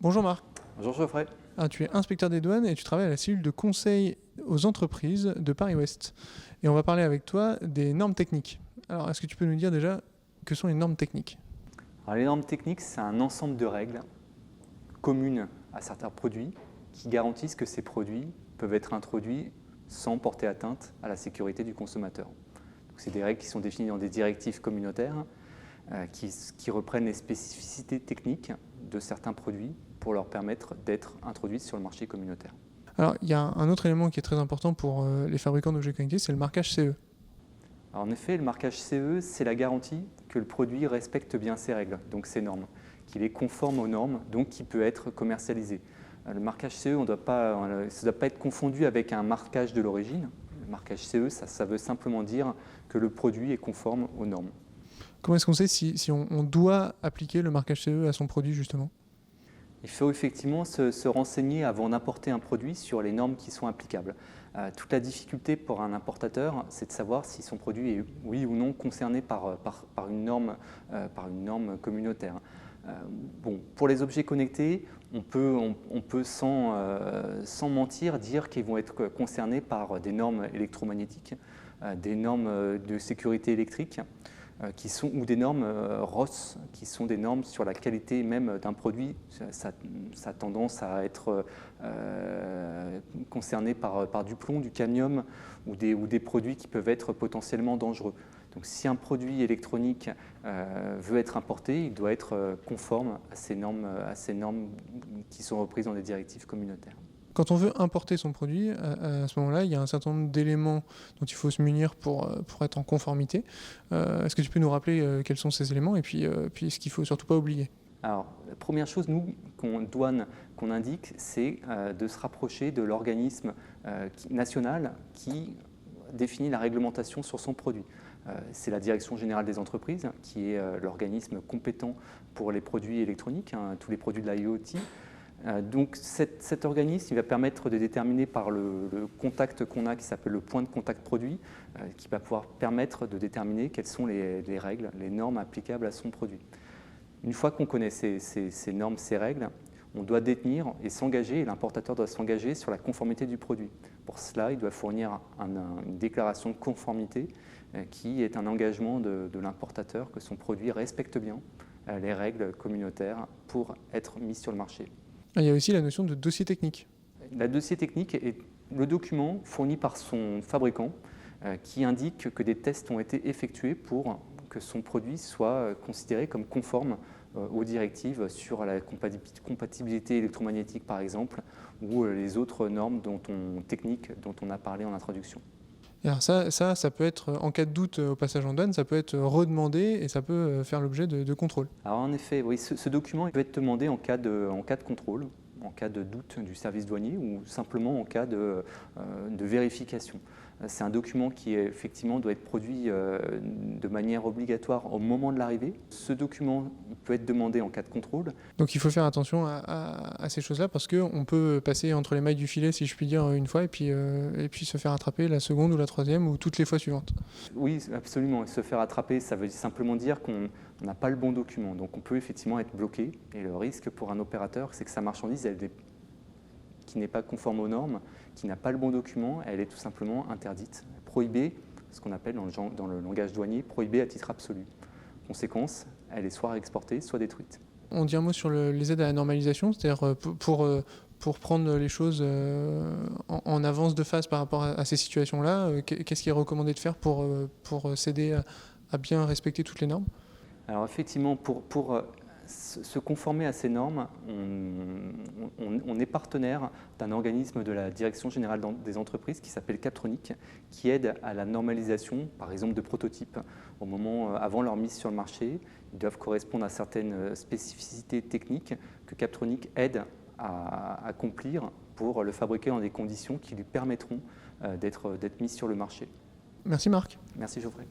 Bonjour Marc. Bonjour Geoffrey. Tu es inspecteur des douanes et tu travailles à la cellule de conseil aux entreprises de Paris-Ouest. Et on va parler avec toi des normes techniques. Alors, est-ce que tu peux nous dire déjà que sont les normes techniques? Alors, les normes techniques, c'est un ensemble de règles communes à certains produits qui garantissent que ces produits peuvent être introduits sans porter atteinte à la sécurité du consommateur. Donc, c'est des règles qui sont définies dans des directives communautaires qui reprennent les spécificités techniques de certains produits pour leur permettre d'être introduits sur le marché communautaire. Alors, il y a un autre élément qui est très important pour les fabricants d'objets connectés, c'est le marquage CE. Alors, en effet, le marquage CE, c'est la garantie que le produit respecte bien ces règles, donc ces normes, qu'il est conforme aux normes, donc qui peut être commercialisé. Le marquage CE, ça ne doit pas être confondu avec un marquage de l'origine. Le marquage CE, ça veut simplement dire que le produit est conforme aux normes. Comment est-ce qu'on sait si on doit appliquer le marquage CE à son produit justement? Il faut effectivement se renseigner avant d'importer un produit sur les normes qui sont applicables. Toute la difficulté pour un importateur, c'est de savoir si son produit est oui ou non concerné par une norme communautaire. Pour les objets connectés, on peut sans mentir dire qu'ils vont être concernés par des normes électromagnétiques, des normes de sécurité électrique, ou des normes RoHS, qui sont des normes sur la qualité même d'un produit. Ça a tendance à être concerné par du plomb, du cadmium ou des produits qui peuvent être potentiellement dangereux. Donc si un produit électronique veut être importé, il doit être conforme à ces normes qui sont reprises dans des directives communautaires. Quand on veut importer son produit, à ce moment-là, il y a un certain nombre d'éléments dont il faut se munir pour être en conformité. Est-ce que tu peux nous rappeler quels sont ces éléments et puis ce qu'il ne faut surtout pas oublier? Alors, la première chose, nous, qu'on indique, c'est de se rapprocher de l'organisme national qui définit la réglementation sur son produit. C'est la Direction générale des entreprises, qui est l'organisme compétent pour les produits électroniques, tous les produits de l'IoT. Donc cet organisme il va permettre de déterminer par le contact qu'on a, qui s'appelle le point de contact produit, qui va pouvoir permettre de déterminer quelles sont les règles, les normes applicables à son produit. Une fois qu'on connaît ces normes, ces règles, on doit détenir et s'engager, et l'importateur doit s'engager sur la conformité du produit. Pour cela, il doit fournir une déclaration de conformité qui est un engagement de l'importateur que son produit respecte bien les règles communautaires pour être mis sur le marché. Il y a aussi la notion de dossier technique. Le dossier technique est le document fourni par son fabricant qui indique que des tests ont été effectués pour que son produit soit considéré comme conforme aux directives sur la compatibilité électromagnétique par exemple, ou les autres normes techniques dont on a parlé en introduction. Et alors ça peut être, en cas de doute au passage en douane, ça peut être redemandé et ça peut faire l'objet de contrôle. Alors en effet, oui, ce document il peut être demandé en cas de contrôle, en cas de doute du service douanier ou simplement en cas de vérification. C'est un document qui effectivement doit être produit de manière obligatoire au moment de l'arrivée. Ce document il peut être demandé en cas de contrôle. Donc il faut faire attention à ces choses-là parce qu'on peut passer entre les mailles du filet, si je puis dire, une fois et puis se faire attraper la seconde ou la troisième ou toutes les fois suivantes. Oui, absolument. Se faire attraper, ça veut simplement dire qu'on n'a pas le bon document. Donc on peut effectivement être bloqué. Et le risque pour un opérateur, c'est que sa marchandise, qui n'est pas conforme aux normes, qui n'a pas le bon document, elle est tout simplement interdite, prohibée, ce qu'on appelle dans le langage douanier, prohibée à titre absolu. Conséquence, elle est soit exportée, soit détruite. On dit un mot sur les aides à la normalisation, c'est-à-dire pour prendre les choses en avance de phase par rapport à ces situations-là, qu'est-ce qui est recommandé de faire pour s'aider à bien respecter toutes les normes? Alors effectivement, pour se conformer à ces normes, on est partenaire d'un organisme de la Direction générale des entreprises qui s'appelle Captronic, qui aide à la normalisation, par exemple, de prototypes. Avant leur mise sur le marché, ils doivent correspondre à certaines spécificités techniques que Captronic aide à accomplir pour le fabriquer dans des conditions qui lui permettront d'être mis sur le marché. Merci Marc. Merci Geoffrey.